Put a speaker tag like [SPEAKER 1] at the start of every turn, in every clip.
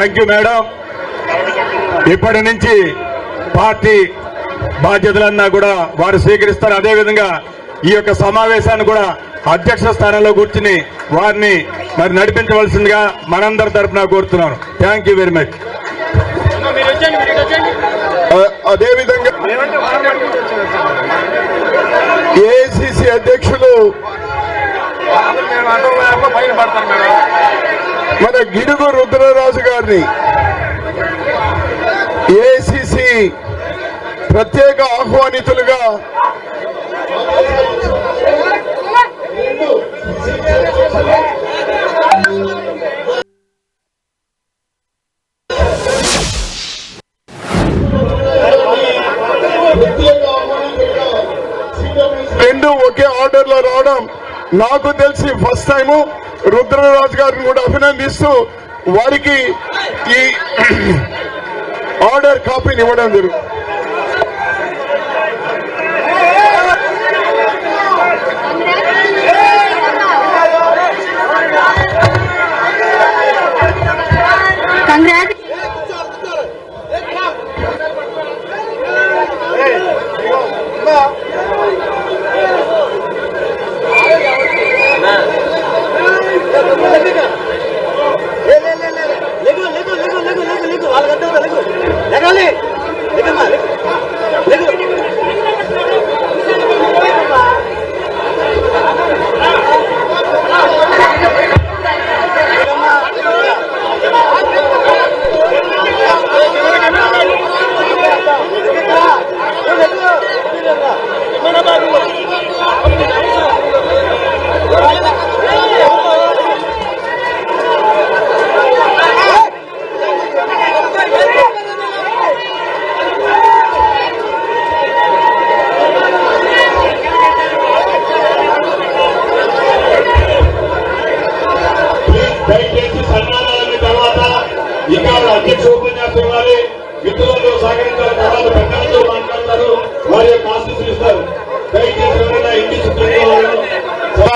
[SPEAKER 1] Thank you madam. ఇప్పటి నుంచి party బాధ్యతలన్నా కూడా వారు స్వీకరిస్తారు. అదేవిధంగా ఈ యొక్క సమావేశాన్ని కూడా అధ్యక్ష స్థానంలో కూర్చుని వారిని మరి నడిపించవలసిందిగా మనందరి తరఫున కోరుతున్నాను. Thank you very much. అదేవిధంగా ఏఐసిసి అధ్యక్షులు మన గిడుగు రుద్రరాజు గారిని ఏఐసిసి ప్రత్యేక ఆహ్వానితులుగా రెండు ఒకే ఆర్డర్ లో రావడం నాకు తెలిసి ఫస్ట్ టైము. రుద్రరాజు గారిని కూడా అభినందిస్తూ వారికి ఈ ఆర్డర్ కాపీని ఇవ్వడం జరుగుతుంది.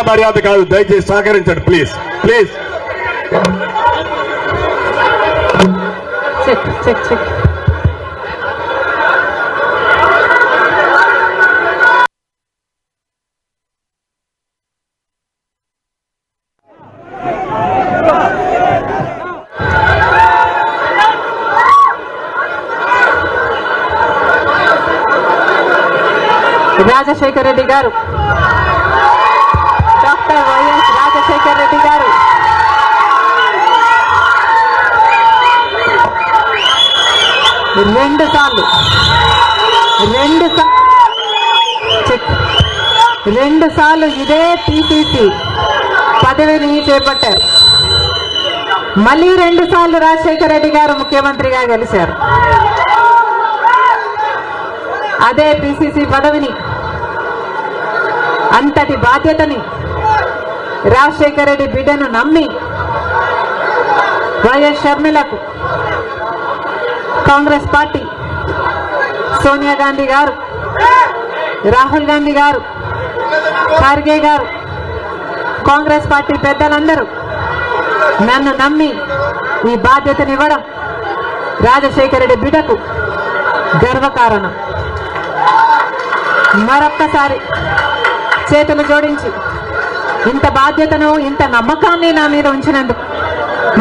[SPEAKER 1] మర్యాద కాదు, దయచేసి సహకరించండి ప్లీజ్ ప్లీజ్.
[SPEAKER 2] రాజశేఖర రెడ్డి గారు, డాక్టర్ వైఎస్ రాజశేఖర రెడ్డి గారు రెండు సార్లు ఇదే పిసిసి పదవిని చేపట్టారు. మళ్ళీ 2 సార్లు రాజశేఖర రెడ్డి గారు ముఖ్యమంత్రిగా గెలిచారు. అదే పిసిసి పదవిని, అంతటి బాధ్యతని రాజశేఖర రెడ్డి బిడ్డను నమ్మి వైఎస్ షర్మిలకు కాంగ్రెస్ పార్టీ, సోనియా గాంధీ గారు, రాహుల్ గాంధీ గారు, ఖార్గే గారు, కాంగ్రెస్ పార్టీ పెద్దలందరూ నన్ను నమ్మి ఈ బాధ్యతనివ్వడం రాజశేఖర రెడ్డి బిడ్డకు గర్వకారణం. మరొక్కసారి చేతులు జోడించి ఇంత బాధ్యతను, ఇంత నమ్మకాన్ని నా మీద ఉంచినందుకు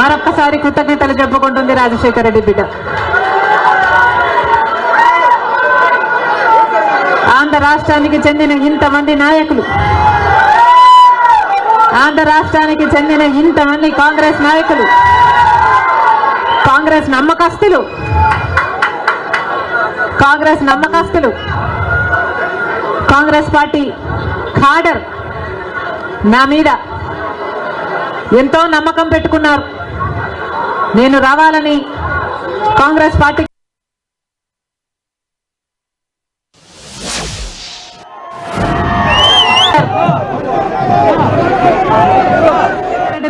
[SPEAKER 2] మరొక్కసారి కృతజ్ఞతలు చెప్పుకుంటుంది రాజశేఖర రెడ్డి బిడ్డ. ఆంధ్ర రాష్ట్రానికి చెందిన ఇంతమంది నాయకులు, ఆంధ్ర రాష్ట్రానికి చెందిన ఇంతమంది కాంగ్రెస్ నాయకులు, కాంగ్రెస్ నమ్మకస్తులు, కాంగ్రెస్ పార్టీ ఖాడర్ నా మీద ఎంతో నమ్మకం పెట్టుకున్నారు. నేను రావాలని కాంగ్రెస్ పార్టీ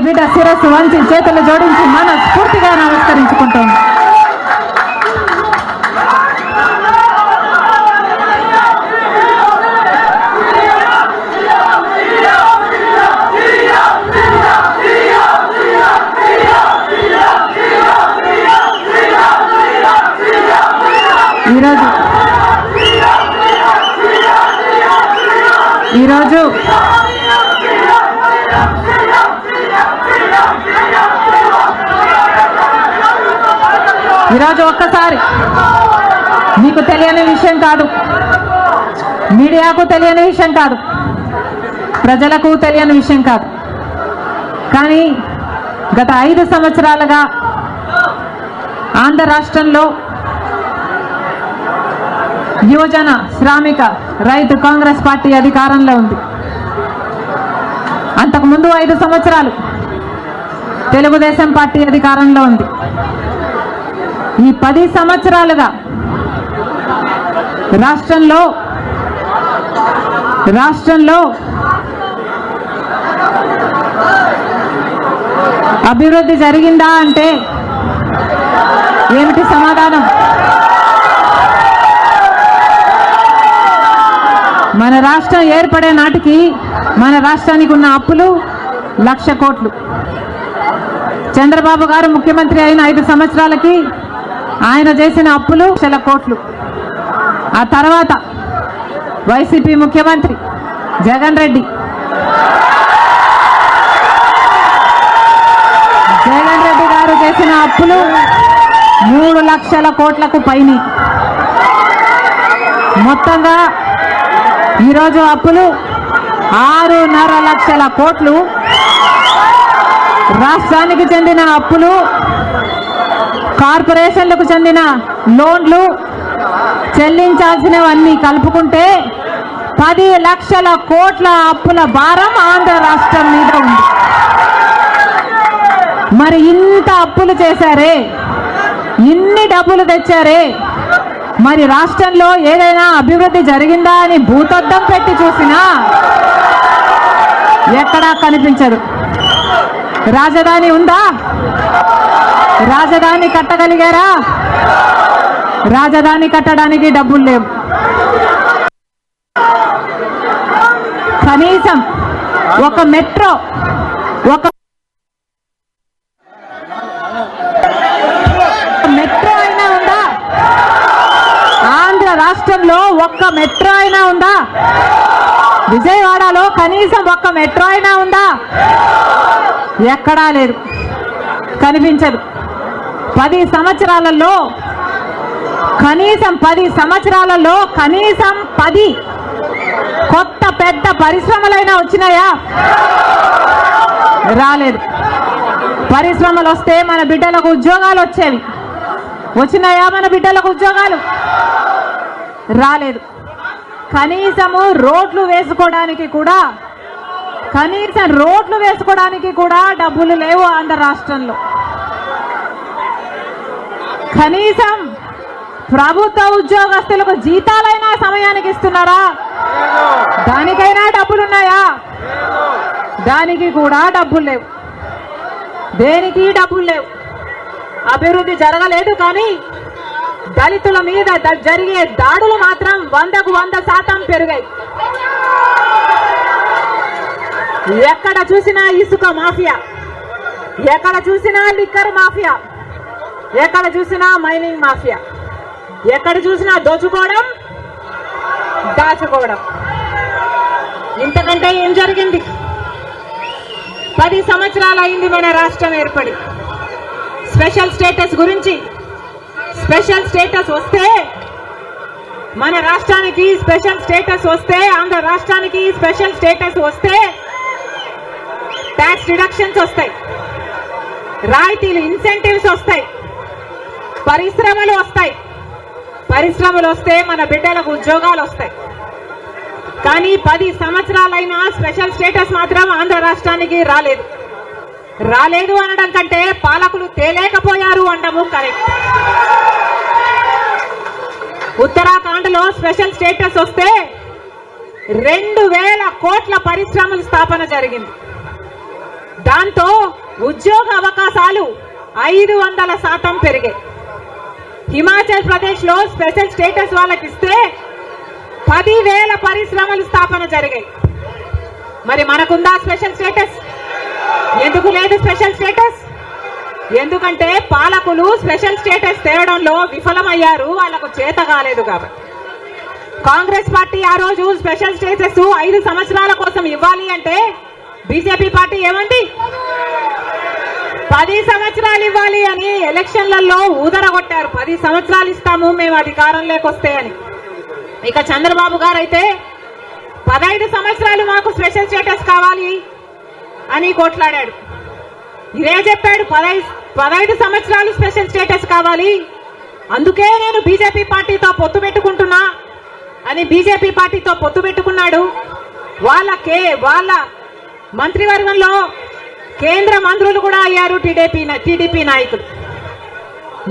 [SPEAKER 2] బిడ్డ శిరస్సు వంచి చేతులు జోడించి మనస్ఫూర్తిగా నమస్కరించుకుంటాం. ఈరోజు ఒక్కసారి మీకు తెలియని విషయం కాదు, మీడియాకు తెలియని విషయం కాదు, ప్రజలకు తెలియని విషయం కాదు. కానీ గత 5 సంవత్సరాలుగా ఆంధ్ర రాష్ట్రంలో యువజన శ్రామిక రైతు కాంగ్రెస్ పార్టీ అధికారంలో ఉంది. అంతకుముందు 5 సంవత్సరాలు తెలుగుదేశం పార్టీ అధికారంలో ఉంది. ఈ 10 సంవత్సరాలుగా రాష్ట్రంలో అభివృద్ధి జరిగిందా అంటే ఏమిటి సమాధానం? మన రాష్ట్రం ఏర్పడే నాటికి మన రాష్ట్రానికి ఉన్న అప్పులు 1,00,000 కోట్లు. చంద్రబాబు గారు ముఖ్యమంత్రి అయిన 5 సంవత్సరాలకి ఆయన చేసిన అప్పులు 1,00,000 కోట్లు. ఆ తర్వాత వైసీపీ ముఖ్యమంత్రి జగన్ రెడ్డి గారు చేసిన అప్పులు 3,00,000 కోట్లకు పైన. మొత్తంగా ఈరోజు అప్పులు 6.5 లక్షల కోట్లు. రాష్ట్రానికి చెందిన అప్పులు, కార్పొరేషన్లకు చెందిన లోన్లు చెల్లించాల్సినవన్నీ కలుపుకుంటే 10 లక్షల కోట్ల అప్పుల భారం ఆంధ్ర రాష్ట్రం మీద ఉంది. మరి ఇంత అప్పులు చేశారే, ఇన్ని డబ్బులు తెచ్చారే, మరి రాష్ట్రంలో ఏదైనా అభివృద్ధి జరిగిందా అని భూతద్దం పెట్టి చూసినా ఎక్కడా కనిపించదు. రాజధాని ఉందా? రాజధాని కట్టగలిగారా? రాజధాని కట్టడానికి డబ్బులు లేవు. కనీసం ఒక మెట్రో అయినా ఉందా? ఆంధ్ర రాష్ట్రంలో ఒక్క మెట్రో అయినా ఉందా? విజయవాడలో కనీసం ఒక్క మెట్రో అయినా ఉందా? ఎక్కడా లేదు, కనిపించదు. 10 సంవత్సరాలలో కనీసం 10 కొత్త పెద్ద పరిశ్రమలైనా వచ్చినాయా? రాలేదు. పరిశ్రమలు వస్తే మన బిడ్డలకు ఉద్యోగాలు వచ్చేవి. వచ్చినాయా మన బిడ్డలకు ఉద్యోగాలు? రాలేదు. కనీసం రోడ్లు వేసుకోవడానికి కూడా డబ్బులు లేవు ఆంధ్ర రాష్ట్రంలో. కనీసం ప్రభుత్వ ఉద్యోగస్తులకు జీతాలైనా సమయానికి ఇస్తున్నారా? దానికైనా డబ్బులున్నాయా? దానికి కూడా డబ్బులు లేవు. దేనికి డబ్బులు లేవు. అభివృద్ధి జరగలేదు. కానీ దళితుల మీద జరిగే దాడులు మాత్రం 100కు 100% పెరిగాయి. ఎక్కడ చూసినా ఇసుక మాఫియా, ఎక్కడ చూసినా లిక్కర్ మాఫియా, ఎక్కడ చూసినా మైనింగ్ మాఫియా, ఎక్కడ చూసినా దోచుకోవడం, దాచుకోవడం. ఇంతకంటే ఏం జరిగింది? 10 సంవత్సరాలు అయింది మన రాష్ట్రం ఏర్పడి. స్పెషల్ స్టేటస్ గురించి, స్పెషల్ స్టేటస్ వస్తే మన రాష్ట్రానికి స్పెషల్ స్టేటస్ వస్తే, ఆంధ్ర రాష్ట్రానికి స్పెషల్ స్టేటస్ వస్తే ట్యాక్స్ డిడక్షన్స్ వస్తాయి, రాయితీలు, ఇన్సెంటివ్స్ వస్తాయి, పరిశ్రమలు వస్తాయి. పరిశ్రమలు వస్తే మన బిడ్డలకు ఉద్యోగాలు వస్తాయి. కానీ 10 సంవత్సరాలైనా స్పెషల్ స్టేటస్ మాత్రం ఆంధ్ర రాష్ట్రానికి రాలేదు. రాలేదు అనడం కంటే పాలకులు తేలేకపోయారు అనడము కరెక్ట్. ఉత్తరాఖండ్లో స్పెషల్ స్టేటస్ వస్తే 2,000 కోట్ల పరిశ్రమల స్థాపన జరిగింది. దాంతో ఉద్యోగ అవకాశాలు 500% పెరిగాయి. హిమాచల్ ప్రదేశ్ లో స్పెషల్ స్టేటస్ వాళ్ళకి ఇస్తే 10,000 పరిశ్రమలు స్థాపన జరిగాయి. మరి మనకుందా స్పెషల్ స్టేటస్? ఎందుకు లేదు స్పెషల్ స్టేటస్? ఎందుకంటే పాలకులు స్పెషల్ స్టేటస్ తేవడంలో విఫలమయ్యారు, వాళ్ళకు చేత కాలేదు కాబట్టి. కాంగ్రెస్ పార్టీ ఆ రోజు స్పెషల్ స్టేటస్ 5 సంవత్సరాల కోసం ఇవ్వాలి అంటే బీజేపీ పార్టీ ఏమంది 10 సంవత్సరాలు ఇవ్వాలి అని ఎలక్షన్లలో ఊదరగొట్టారు. 10 సంవత్సరాలు ఇస్తాము మేము అధికారంలోకి వస్తే అని. ఇక చంద్రబాబు గారు అయితే 15 సంవత్సరాలు మాకు స్పెషల్ స్టేటస్ కావాలి అని కొట్లాడాడు. ఇదే చెప్పాడు 15 సంవత్సరాలు స్పెషల్ స్టేటస్ కావాలి, అందుకే నేను బీజేపీ పార్టీతో పొత్తు పెట్టుకుంటున్నా అని బీజేపీ పార్టీతో పొత్తు పెట్టుకున్నాడు. వాళ్ళ మంత్రివర్గంలో కేంద్ర మంత్రులు కూడా అయ్యారు టీడీపీ నాయకులు.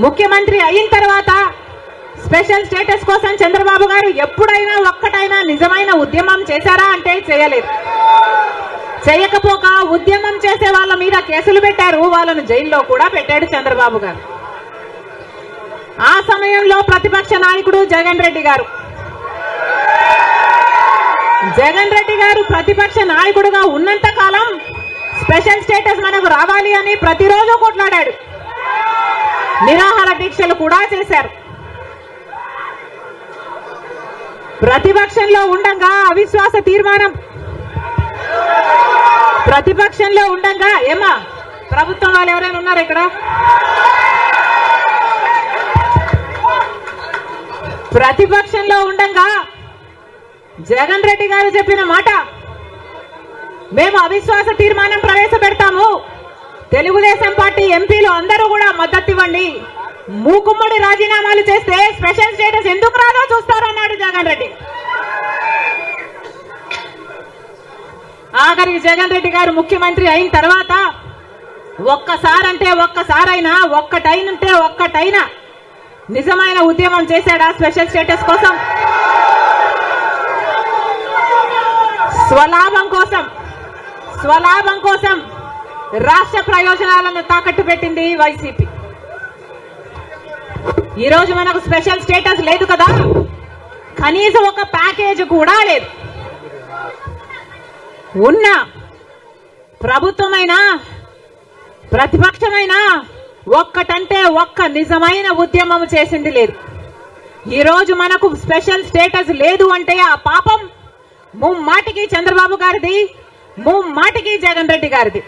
[SPEAKER 2] ముఖ్యమంత్రి అయిన తర్వాత స్పెషల్ స్టేటస్ కోసం చంద్రబాబు గారు ఎప్పుడైనా ఒక్కటైనా నిజమైన ఉద్యమం చేశారా అంటే చేయలేదు. చేయకపోక ఉద్యమం చేసే వాళ్ళ మీద కేసులు పెట్టారు, వాళ్ళను జైల్లో కూడా పెట్టాడు చంద్రబాబు గారు. ఆ సమయంలో ప్రతిపక్ష నాయకుడు జగన్ రెడ్డి గారు ప్రతిపక్ష నాయకుడుగా ఉన్నంత కాలం స్పెషల్ స్టేటస్ మనకు రావాలి అని ప్రతిరోజు కొట్లాడాడు. నిరాహార దీక్షలు కూడా చేశారు. ప్రతిపక్షంలో ఉండగా అవిశ్వాస తీర్మానం ఏమా ప్రభుత్వం వాళ్ళు ఎవరైనా ఉన్నారు ఇక్కడ? ప్రతిపక్షంలో ఉండగా జగన్ రెడ్డి గారు చెప్పిన మాట, మేము అవిశ్వాస తీర్మానం ప్రవేశపెడతాము, తెలుగుదేశం పార్టీ ఎంపీలు అందరూ కూడా మద్దతు ఇవ్వండి, మూకుమ్మడి రాజీనామాలు చేస్తే స్పెషల్ స్టేటస్ ఎందుకు రాదో చూస్తారన్నాడు జగన్ రెడ్డి. ఆఖరికి జగన్ రెడ్డి గారు ముఖ్యమంత్రి అయిన తర్వాత ఒక్కటైనా నిజమైన ఉద్యమం చేశాడా స్పెషల్ స్టేటస్ కోసం? స్వలాభం కోసం రాష్ట్ర ప్రయోజనాలను తాకట్టు పెట్టింది వైసీపీ. ఈ రోజు మనకు స్పెషల్ స్టేటస్ లేదు కదా, కనీసం ఒక ప్యాకేజ్ కూడా లేదు. ఉన్న ప్రభుత్వమైనా ప్రతిపక్షమైనా ఒక్కటంటే ఒక్క నిజమైన ఉద్యమం చేసింది లేదు. ఈ రోజు మనకు స్పెషల్ స్టేటస్ లేదు అంటే ఆ పాపం ముమ్మాటికి చంద్రబాబు గారిది, ముమ్మాటికి జగన్ రెడ్డి గారిది.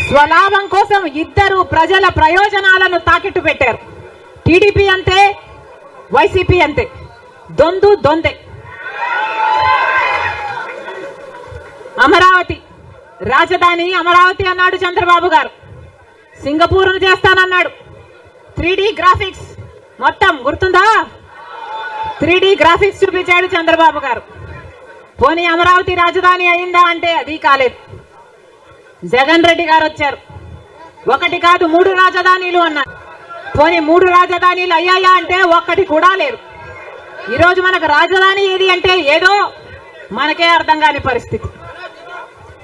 [SPEAKER 2] స్వలాభం కోసం ఇద్దరు ప్రజల ప్రయోజనాలను తాకట్టు పెట్టారు. టీడీపీ అంతే, వైసీపీ అంతే, దొందే. అమరావతి రాజధాని అమరావతి అన్నాడు చంద్రబాబు గారు, సింగపూర్ను చేస్తానన్నాడు. 3D గ్రాఫిక్స్ మొత్తం గుర్తుందా? 3D గ్రాఫిక్స్ చూపించాడు చంద్రబాబు గారు. పోనీ అమరావతి రాజధాని అయిందా అంటే అది కాలేదు. జగన్ రెడ్డి గారు వచ్చారు, 1 కాదు 3 రాజధానిలు అన్నారు. పోనీ 3 రాజధానిలు అయ్యాయా అంటే ఒక్కటి కూడా లేదు. ఈరోజు మనకు రాజధాని ఏది అంటే ఏదో మనకే అర్థం కాని పరిస్థితి.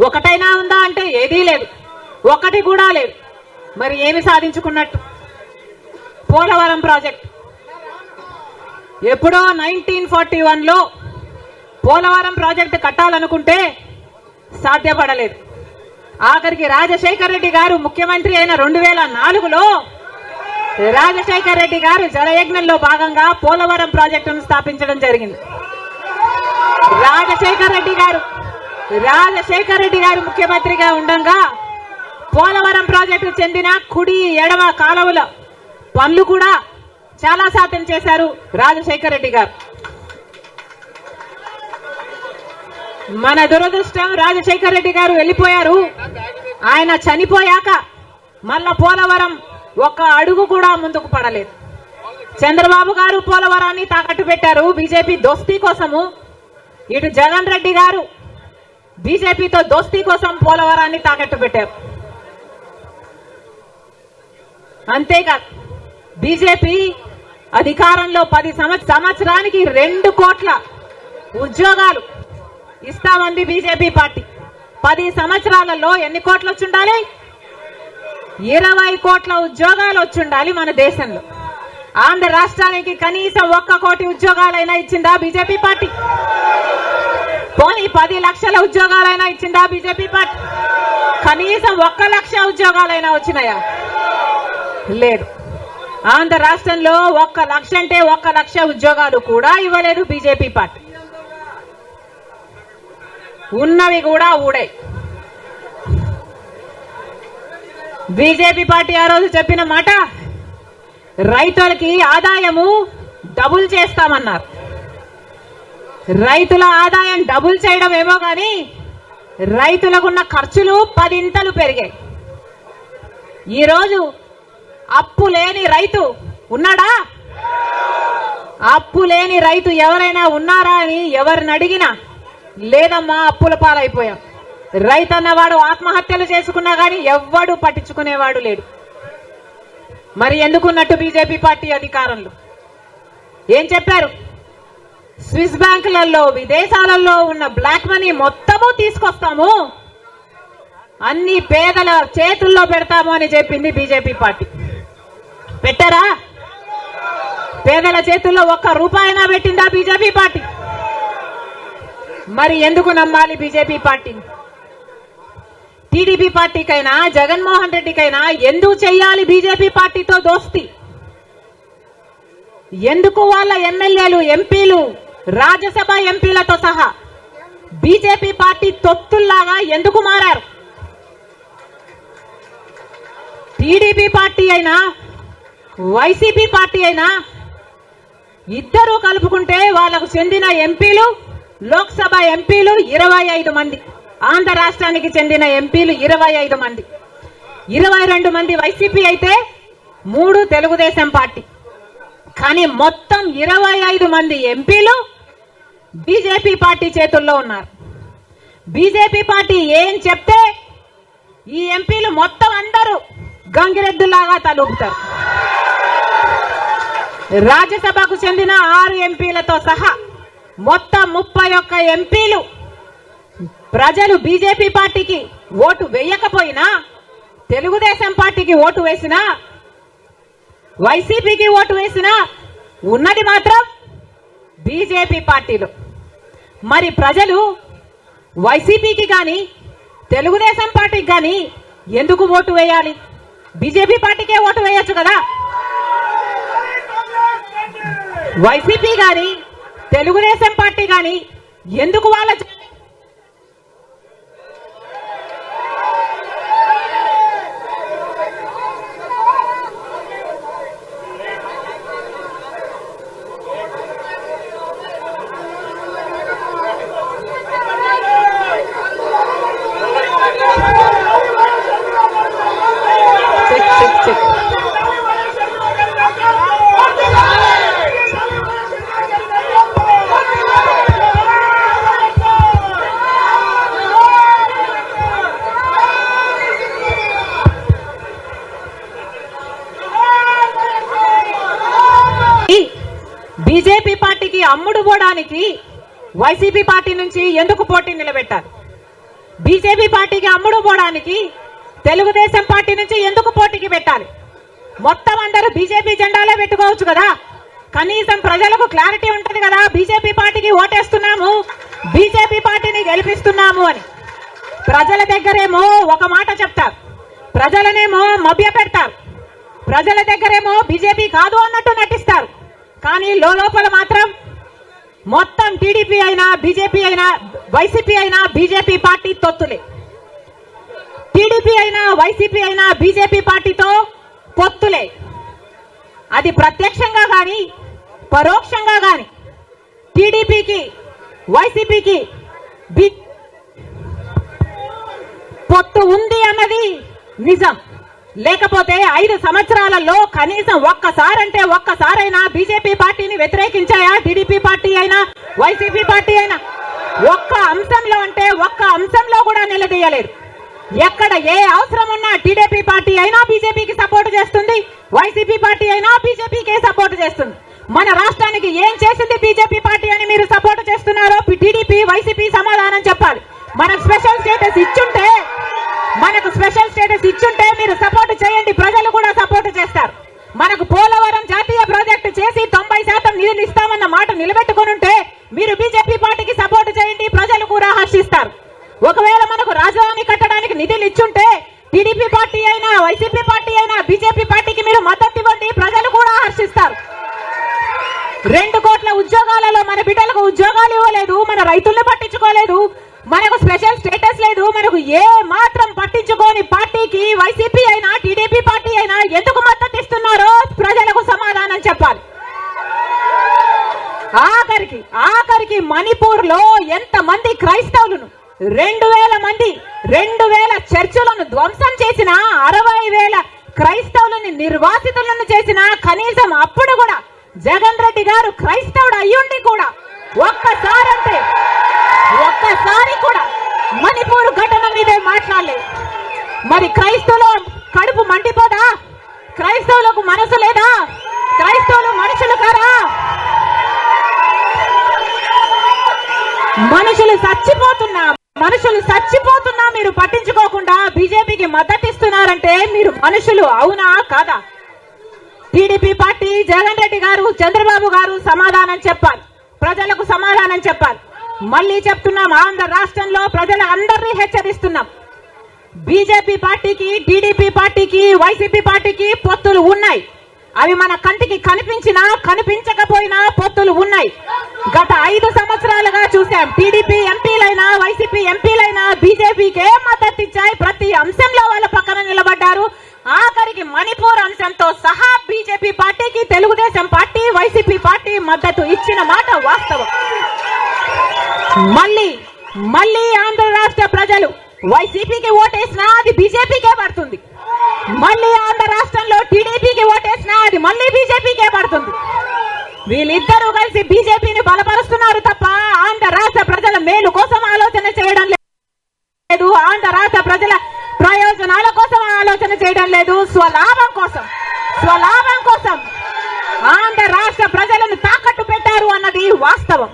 [SPEAKER 2] ఒకటైనా ఉందా అంటే ఏదీ లేదు, ఒక్కటి కూడా లేదు. మరి ఏమి సాధించుకున్నట్టు? పోలవరం ప్రాజెక్ట్ ఎప్పుడో 1941లో పోలవరం ప్రాజెక్టు కట్టాలనుకుంటే సాధ్యపడలేదు. ఆఖరికి రాజశేఖర్ రెడ్డి గారు ముఖ్యమంత్రి అయిన 2004లో రాజశేఖర్ రెడ్డి గారు జలయజ్ఞంలో భాగంగా పోలవరం ప్రాజెక్టును స్థాపించడం జరిగింది. రాజశేఖర్ రెడ్డి గారు ముఖ్యమంత్రిగా ఉండగా పోలవరం ప్రాజెక్టు చెందిన కుడి ఎడమ కాలువల పనులు కూడా చాలా శాతం చేశారు రాజశేఖర్ రెడ్డి గారు. మన దురదృష్టం రాజశేఖర్ రెడ్డి గారు వెళ్ళిపోయారు. ఆయన చనిపోయాక మళ్ళా పోలవరం ఒక్క అడుగు కూడా ముందుకు పడలేదు. చంద్రబాబు గారు పోలవరాన్ని తాకట్టు పెట్టారు బీజేపీ దోస్తీ కోసము. ఇటు జగన్ రెడ్డి గారు బీజేపీతో దోస్తీ కోసం పోలవరాన్ని తాకట్టు పెట్టారు. అంతేకాదు బీజేపీ అధికారంలో 10 సంవత్సరానికి 2 కోట్ల ఉద్యోగాలు ఇస్తామంది బీజేపీ పార్టీ. 10 సంవత్సరాలలో ఎన్ని కోట్లు వచ్చుండాలి? 20 కోట్ల ఉద్యోగాలు వచ్చుండాలి మన దేశంలో. ఆంధ్ర రాష్ట్రానికి కనీసం 1 కోటి ఉద్యోగాలైనా ఇచ్చిందా బీజేపీ పార్టీ? పోనీ 10 లక్షల ఉద్యోగాలైనా ఇచ్చిందా బీజేపీ పార్టీ? కనీసం 1 లక్ష ఉద్యోగాలైనా వచ్చినాయా? లేదు. ఆంధ్ర రాష్ట్రంలో 1 లక్ష అంటే 1 లక్ష ఉద్యోగాలు కూడా ఇవ్వలేదు బీజేపీ పార్టీ. ఉన్నవి కూడా ఊడే. బీజేపీ పార్టీ ఆ రోజు చెప్పిన మాట, రైతులకి ఆదాయము డబుల్ చేస్తామన్నారు. రైతుల ఆదాయం డబుల్ చేయడం ఏమో కానీ రైతులకున్న ఖర్చులు 10 ఇంతలు పెరిగాయి. ఈరోజు అప్పు లేని రైతు ఉన్నాడా? అప్పు లేని రైతు ఎవరైనా ఉన్నారా అని ఎవరిని అడిగినా లేదమ్మా, అప్పుల పాలైపోయాం. రైతు అన్నవాడు ఆత్మహత్యలు చేసుకున్నా కానీ ఎవ్వడు పట్టించుకునేవాడు లేడు. మరి ఎందుకున్నట్టు బీజేపీ పార్టీ అధికారంలో ఏం చెప్పారు? స్విస్ బ్యాంకులలో విదేశాలలో ఉన్న బ్లాక్ మనీ మొత్తము తీసుకొస్తాము, అన్ని పేదల చేతుల్లో పెడతాము అని చెప్పింది బీజేపీ పార్టీ. పెట్టారా? పేదల చేతుల్లో 1 రూపాయినా పెట్టిందా బీజేపీ పార్టీ? మరి ఎందుకు నమ్మాలి బీజేపీ పార్టీని? టీడీపీ పార్టీకైనా జగన్మోహన్ రెడ్డికైనా ఎందుకు చెయ్యాలి బీజేపీ పార్టీతో దోస్తి? ఎందుకు వాళ్ళ ఎమ్మెల్యేలు, ఎంపీలు, రాజ్యసభ ఎంపీలతో సహా బీజేపీ పార్టీ తొత్తుల్లాగా ఎందుకు మారారు? టీడీపీ పార్టీ అయినా వైసీపీ పార్టీ అయినా ఇద్దరూ కలుపుకుంటే వాళ్ళకు చెందిన ఎంపీలు, లోక్సభ ఎంపీలు 25 మంది, ఆంధ్ర రాష్ట్రానికి చెందిన ఎంపీలు 25 మంది, 22 మంది వైసీపీ అయితే 3 తెలుగుదేశం పార్టీ. కానీ మొత్తం 25 మంది ఎంపీలు బీజేపీ పార్టీ చేతుల్లో ఉన్నారు. బీజేపీ పార్టీ ఏం చెప్తే ఈ ఎంపీలు మొత్తం అందరూ గంగిరెద్దులాగా తలూపుతారు. రాజ్యసభకు చెందిన 6 ఎంపీలతో సహా మొత్తం 31 ఎంపీలు ప్రజలు బీజేపీ పార్టీకి ఓటు వేయకపోయినా, తెలుగుదేశం పార్టీకి ఓటు వేసినా, వైసీపీకి ఓటు వేసినా ఉన్నది మాత్రం బీజేపీ పార్టీలో. మరి ప్రజలు వైసీపీకి గాని తెలుగుదేశం పార్టీకి గాని ఎందుకు ఓటు వేయాలి? బీజేపీ పార్టీకే ఓటు వేయొచ్చు కదా. వైసీపీ గాని తెలుగుదేశం పార్టీ గాని ఎందుకు వాళ్ళ బీజేపీ పార్టీకి అమ్ముడు పోవడానికి వైసీపీ పార్టీ నుంచి ఎందుకు పోటీ నిలబెట్టారు? బీజేపీ పార్టీకి అమ్ముడు పోవడానికి తెలుగుదేశం పార్టీ నుంచి ఎందుకు పోటీకి పెట్టాలి? మొత్తం అందరూ బీజేపీ జెండాలే పెట్టుకోవచ్చు కదా. కనీసం ప్రజలకు క్లారిటీ ఉంటది కదా, బీజేపీ పార్టీకి ఓటేస్తున్నాము, బీజేపీ పార్టీని గెలిపిస్తున్నాము అని. ప్రజల దగ్గరేమో ఒక మాట చెప్తారు, ప్రజలనేమో మభ్య పెడతారు. ప్రజల దగ్గరేమో బీజేపీ కాదు అన్నట్టు నటిస్తారు. కానీ లోపల మాత్రం మొత్తం టీడీపీ అయినా బీజేపీ అయినా వైసీపీ అయినా బీజేపీ పార్టీ తొత్తులే. టీడీపీ అయినా వైసీపీ అయినా బీజేపీ పార్టీతో పొత్తులే. అది ప్రత్యక్షంగా గాని పరోక్షంగా గాని టీడీపీకి వైసీపీకి పొత్తు ఉంది అన్నది నిజం. లేకపోతే 5 సంవత్సరాలలో కనీసం ఒక్కసారైనా బీజేపీ పార్టీని వ్యతిరేకించాయా టీడీపీ పార్టీ అయినా వైసీపీ పార్టీ అయినా? ఒక్క అంశంలో కూడా నిలదీయలేదు. ఎక్కడ ఏ అవసరం ఉన్నా టీడీపీ పార్టీ అయినా బీజేపీకి సపోర్ట్ చేస్తుంది, వైసీపీ పార్టీ అయినా బీజేపీకే సపోర్ట్ చేస్తుంది. మన రాష్ట్రానికి ఏం చేసింది బీజేపీ పార్టీ అని మీరు సపోర్ట్ చేస్తున్నారో టీడీపీ వైసీపీ సమాధానం చెప్పాలి. మనకు స్పెషల్ స్టేటస్ ఇచ్చుంటే మీరు సపోర్ట్ చేయండి, ప్రజలు కూడా సపోర్ట్ చేస్తారు. మనకు పోలవరం జాతీయ ప్రాజెక్టు చేసి 90% నిధులు ఇస్తామన్న మాట నిలబెట్టుకుని ఉంటే మీరు బీజేపీ పార్టీకి సపోర్ట్ చేయండి, ప్రజలు కూడా హర్షిస్తారు. ఒకవేళ మనకు రాజధాని కట్టడానికి నిధులు ఇచ్చుంటే టీడీపీ పార్టీ అయినా, వైసీపీ పార్టీ అయినా, బీజేపీ పార్టీకి మీరు మద్దతు ఇవ్వండి, ప్రజలు కూడా హర్షిస్తారు. 2 కోట్ల ఉద్యోగాలలో మన బిడ్డలకు ఉద్యోగాలు ఇవ్వలేదు, మన రైతుల్ని పట్టించుకోలేదు, మనకు స్పెషల్ స్టేటస్ లేదు, మనకు ఏ మాత్రం పట్టించుకోని పార్టీకి వైసీపీ అయినా టీడీపీ పార్టీ అయినా ఎందుకు మద్దతు ఇస్తున్నారో ప్రజలకు సమాధానం చెప్పాలి. ఆఖరికి మణిపూర్ లో ఎంతమంది క్రైస్తవులను 2000 మంది 2000 చర్చిలను ధ్వంసం చేసిన, 60,000 క్రైస్తవులని నిర్వాసితులను చేసిన, కనీసం అప్పుడు కూడా జగన్ రెడ్డి గారు క్రైస్తవుడు అయ్యుండి కూడా ఒక్కసారి కూడా మణిపూర్ ఘటన మీదే మాట్లాడలేదు. మరి క్రైస్తవులు కడుపు మండిపోదా? క్రైస్తవులకు మనసు లేదా? క్రైస్తవులు మనుషులు కారా? మనుషులు చచ్చిపోతున్నా మీరు పట్టించుకోకుండా బీజేపీకి మద్దతు ఇస్తున్నారంటే మీరు మనుషులు అవునా కాదా? టీడీపీ పార్టీ, జగన్ రెడ్డి గారు, చంద్రబాబు గారు సమాధానం చెప్పాలి, ప్రజలకు సమాధానం చెప్పాలి. మళ్ళీ చెప్తున్నాం, ఆంధ్ర రాష్ట్రంలో ప్రజల అందరినీ హెచ్చరిస్తున్నాం. బీజేపీ పార్టీకి, టీడీపీ పార్టీకి, వైసీపీ పార్టీకి పొత్తులు ఉన్నాయి. అవి మన కంటికి కనిపించినా కనిపించకపోయినా పొత్తులు ఉన్నాయి. గత 5 సంవత్సరాలుగా చూసాం. టీడీపీ ఎంపీలైనా, వైసీపీ ఎంపీలైనా బీజేపీకే మద్దతు ఇచ్చాయి. ప్రతి అంశంలో వాళ్ళ పక్కన నిలబడ్డారు. ఆఖరికి మణిపూర్ అంశంతో సహా బీజేపీ పార్టీకి తెలుగుదేశం పార్టీ, వైసీపీ పార్టీ మద్దతు ఇచ్చిన మాట వాస్తవం. మళ్ళీ ఆంధ్ర రాష్ట్ర ప్రజలు వైసీపీకి ఓటేసినా అది బీజేపీకే పడుతుంది. మళ్ళీ ఆంధ్ర రాష్ట్రంలో టీడీపీకి ఓటేసినా అది మళ్ళీ బీజేపీకే పడుతుంది. వీళ్ళిద్దరూ కలిసి బీజేపీని బలపరుస్తున్నారు తప్ప ఆంధ్ర రాష్ట్ర ప్రజల మేలు కోసం ఆలోచన చేయడం లేదు. ఆంధ్ర రాష్ట్ర ప్రజల ప్రయోజనాల కోసం ఆలోచన చేయడం లేదు. స్వలాభం కోసం ఆంధ్ర రాష్ట్ర ప్రజలను తాకట్టు పెట్టారు అన్నది వాస్తవం.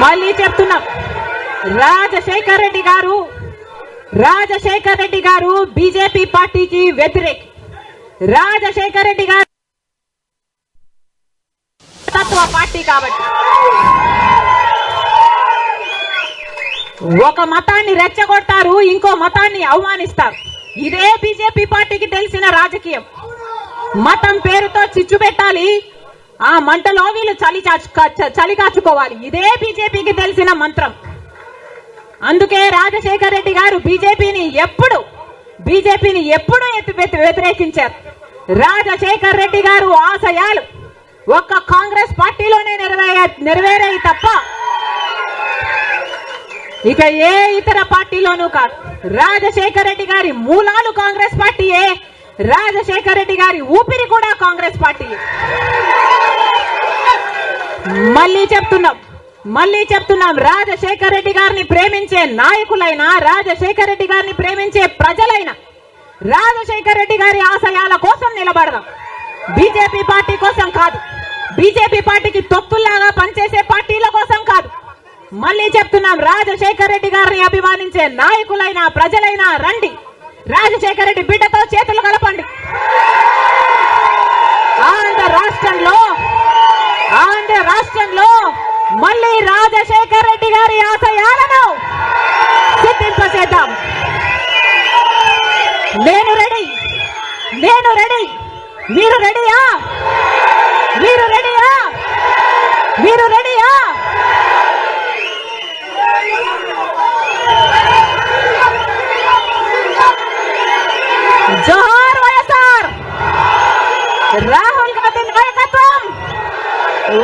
[SPEAKER 2] మళ్ళీ చెప్తున్నాం, రాజశేఖర్ రెడ్డి గారు బీజేపీ పార్టీకి వ్యతిరేకి. రాజశేఖర్ రెడ్డి గారు తత్వ పార్టీ కాబట్టి ఒక మతాన్ని రెచ్చగొడతారు, ఇంకో మతాన్ని అవమానిస్తారు. ఇదే బీజేపీ పార్టీకి తెలిసిన రాజకీయం. మతం పేరుతో చిచ్చు పెట్టాలి, ఆ మంటలో వీళ్ళు చలి కాచుకోవాలి. ఇదే బీజేపీకి తెలిసిన మంత్రం. అందుకే రాజశేఖర్ రెడ్డి గారు బీజేపీని ఎప్పుడు వ్యతిరేకించారు. రాజశేఖర్ రెడ్డి గారు ఆశయాలు ఒక్క కాంగ్రెస్ పార్టీలోనే నెరవేరాయి తప్ప ఇక ఏ ఇతర పార్టీలోనూ కాదు. రాజశేఖర్ రెడ్డి గారి మూలాలు కాంగ్రెస్ పార్టీయే, రాజశేఖర్ రెడ్డి గారి ఊపిరి కూడా కాంగ్రెస్ పార్టీయే. మళ్ళీ చెప్తున్నాం, రాజశేఖర్ రెడ్డి గారిని ప్రేమించే నాయకులైనా, రాజశేఖర్ రెడ్డి గారిని ప్రేమించే ప్రజలైనా రాజశేఖర్ రెడ్డి గారి ఆశయాల కోసం నిలబడదాం, బీజేపీ పార్టీ కోసం కాదు. బీజేపీ పార్టీకి తొత్తుల్లాగా పనిచేసే పార్టీల కోసం కాదు. మళ్ళీ చెప్తున్నాం, రాజశేఖర్ రెడ్డి గారిని అభిమానించే నాయకులైనా, ప్రజలైనా రండి, రాజశేఖర్ రెడ్డి బిడ్డతో చేతులు కలపండి. ఆంధ్ర రాష్ట్రంలో మళ్ళీ రాజశేఖర్ రెడ్డి గారి ఆశయాలను సిద్ధింపచేద్దాం. నేను రెడీ. మీరు రెడీయా? జోహార్ వైఎస్ఆర్. రాహుల్ గాంధీ నాయకత్వం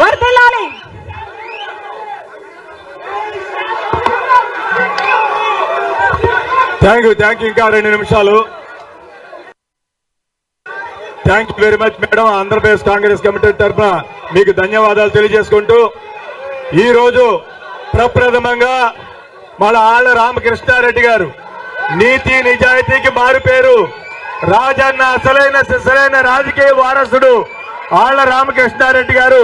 [SPEAKER 2] వర్ధిల్లాలి.
[SPEAKER 1] Thank you. ఇంకా 2 నిమిషాలు. Thank you very much madam. Andhra Pradesh Congress committee తరఫున మీకు ధన్యవాదాలు తెలియజేసుకుంటూ, ఈ రోజు ప్రప్రథమంగా మన ఆళ్ల రామకృష్ణారెడ్డి గారు నీతి నిజాయితీకి మారుపేరు, రాజన్న అసలైన రాజకీయ వారసుడు ఆళ్ల రామకృష్ణారెడ్డి గారు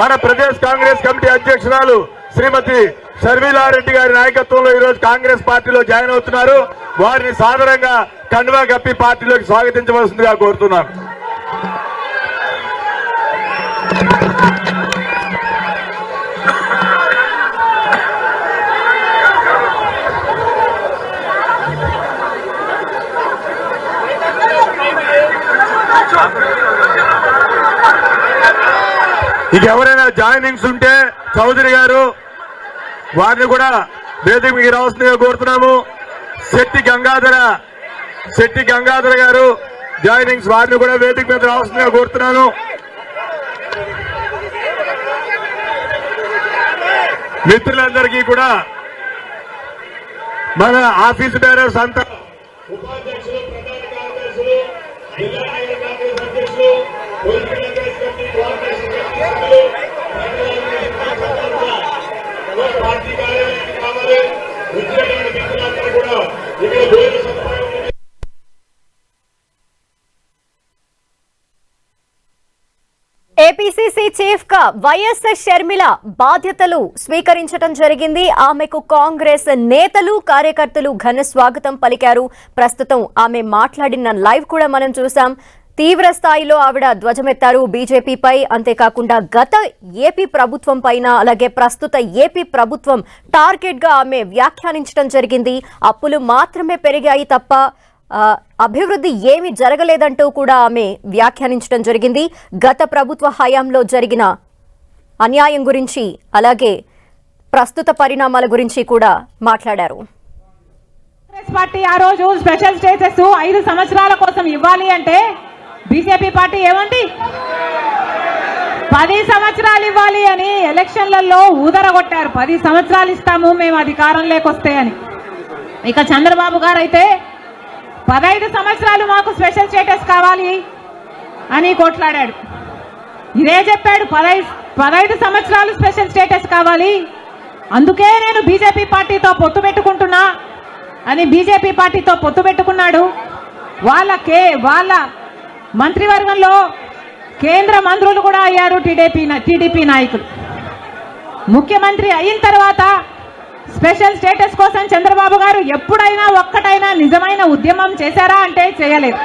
[SPEAKER 1] మన ప్రదేశ్ కాంగ్రెస్ కమిటీ అధ్యక్షురాలు శ్రీమతి షర్మిలారెడ్డి గారి నాయకత్వంలో ఈ రోజు కాంగ్రెస్ పార్టీలో జాయిన్ అవుతున్నారు. వారిని సాదరంగా కండువా కప్పి పార్టీలోకి స్వాగతించవలసిందిగా కోరుతున్నాను. ఇక ఎవరైనా జాయినింగ్స్ ఉంటే చౌదరి గారు వారిని కూడా వేదిక మీకు రావాల్సిందిగా కోరుతున్నాము. శెట్టి గంగాధర గారు జాయినింగ్స్ వారిని కూడా వేదిక మీద రావాల్సిందిగా కోరుతున్నాను. మిత్రులందరికీ కూడా మన ఆఫీస్ బేరర్స్ అంతా ఉపాధ్యక్షులు, ప్రధాన కార్యదర్శులు, జిల్లా నగర కాంగ్రెస్ అధ్యక్షులు, కోల్కతా కమిటీ, కోఆర్డినేషన్ కమిటీ సభ్యులు, పార్టీ కార్యాలయానికి కావాలి. వచ్చినటువంటి మిత్రులందరూ కూడా ఇక్కడ భోజన సదుపాయం
[SPEAKER 3] ఏపీసీసీ చీఫ్ గా వైఎస్ఎస్ షర్మిల బాధ్యతలు స్వీకరించడం జరిగింది. ఆమెకు కాంగ్రెస్ నేతలు, కార్యకర్తలు ఘన స్వాగతం పలికారు. ప్రస్తుతం ఆమె మాట్లాడిన లైవ్ కూడా మనం చూసాం. తీవ్ర స్థాయిలో ఆవిడ ధ్వజమెత్తారు బీజేపీపై. అంతేకాకుండా గత ఏపీ ప్రభుత్వం పైన, అలాగే ప్రస్తుత ఏపీ ప్రభుత్వం టార్గెట్ గా ఆమె వ్యాఖ్యానించడం జరిగింది. అప్పులు మాత్రమే పెరిగాయి తప్ప అభివృద్ధి ఏమీ జరగలేదంటూ కూడా ఆమె వ్యాఖ్యానించడం జరిగింది. గత ప్రభుత్వ హయాంలో జరిగిన అన్యాయం గురించి, అలాగే ప్రస్తుత పరిణామాల గురించి కూడా మాట్లాడారు.
[SPEAKER 2] కాంగ్రెస్ పార్టీ ఆ రోజు స్పెషల్ స్టేటస్ 5 సంవత్సరాల కోసం ఇవ్వాలి అంటే బీజేపీ పార్టీ ఏమంది? 10 సంవత్సరాలు ఇవ్వాలి అని ఎలక్షన్లలో ఊదరగొట్టారు. 10 సంవత్సరాలు ఇస్తాము మేము అధికారంలోకి వస్తే అని. ఇక చంద్రబాబు గారు అయితే 15 సంవత్సరాలు మాకు స్పెషల్ స్టేటస్ కావాలి అని కొట్లాడాడు. ఇదే చెప్పాడు, 15 సంవత్సరాలు స్పెషల్ స్టేటస్ కావాలి, అందుకే నేను బీజేపీ పార్టీతో పొత్తు పెట్టుకుంటున్నా అని బీజేపీ పార్టీతో పొత్తు పెట్టుకున్నాడు. వాళ్ళ మంత్రివర్గంలో కేంద్ర మంత్రులు కూడా అయ్యారు టీడీపీ నాయకులు. ముఖ్యమంత్రి అయిన తర్వాత స్పెషల్ స్టేటస్ కోసం చంద్రబాబు గారు ఎప్పుడైనా ఒక్కటైనా నిజమైన ఉద్యమం చేశారా అంటే చేయలేదు.